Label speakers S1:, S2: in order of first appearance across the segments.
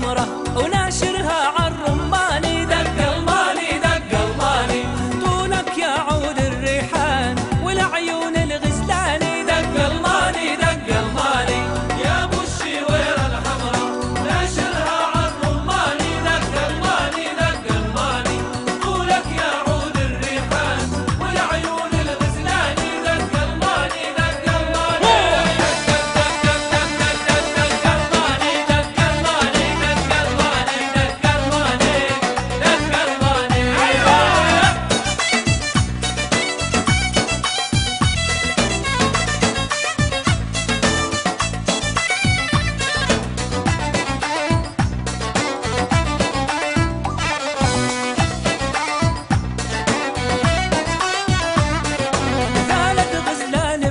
S1: الحمرة وناشرها عالرماني. دق الماني دق الماني طولك يا عود الريحان والعيون الغزلاني. دق الماني دق الماني يا ابو الشوير الحمرة ناشرها عالرماني. دق الماني دق الماني طولك يا عود الريحان والعيون الغزلاني. دق الماني دق الماني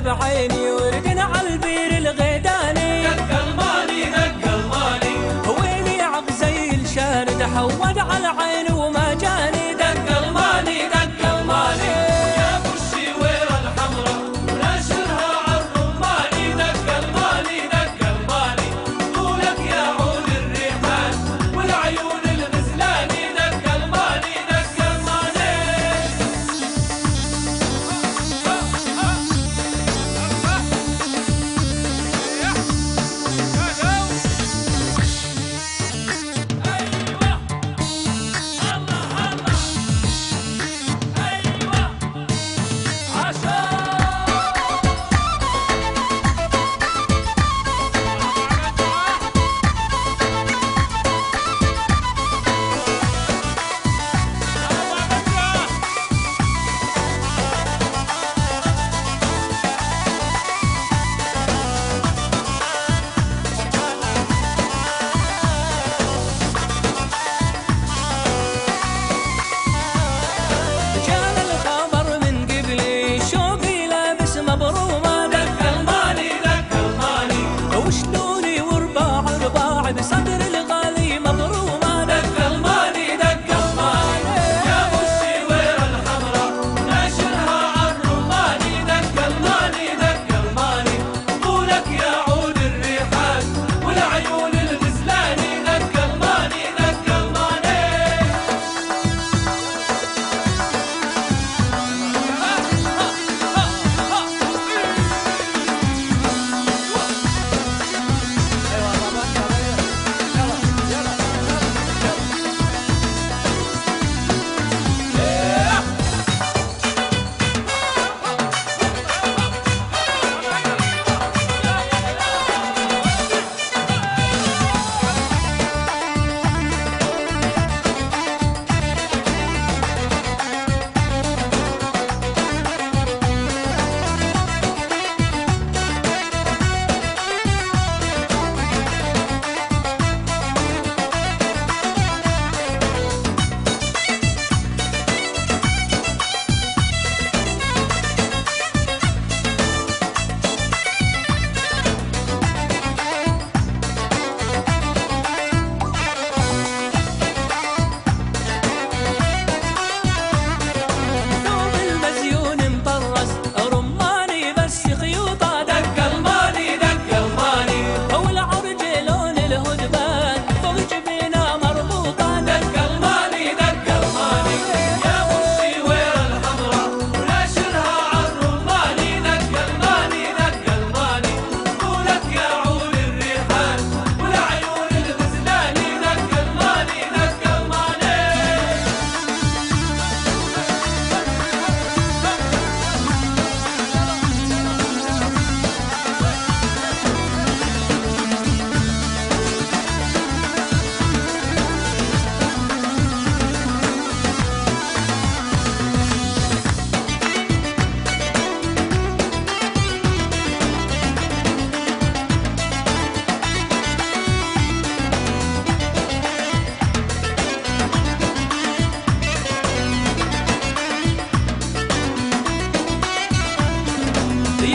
S1: بعيني وردنا عالبير الغيداني. دق الماني دق الماني ويلي عغزيل شارد حود على عين وما جاني. دق الماني دق الماني يا ابو الشوير الحمرة وناشرها عالرماني. دق الماني دق الماني طولك يا عود الريحان والعيون الغزلاني. دق الماني دق الماني مبرومة. دق الماني دق الماني وشلوني ورباع رباع بصدر الغالي مبرومة. دق الماني دق الماني يا ابو الشوير الحمرة ناشرها عالرماني. دق الماني دق الماني طولك يا عود الريحان والعيون الغزلاني. دق الماني دق الماني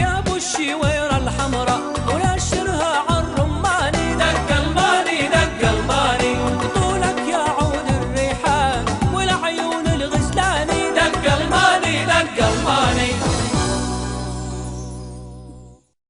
S1: يا ابو الشوير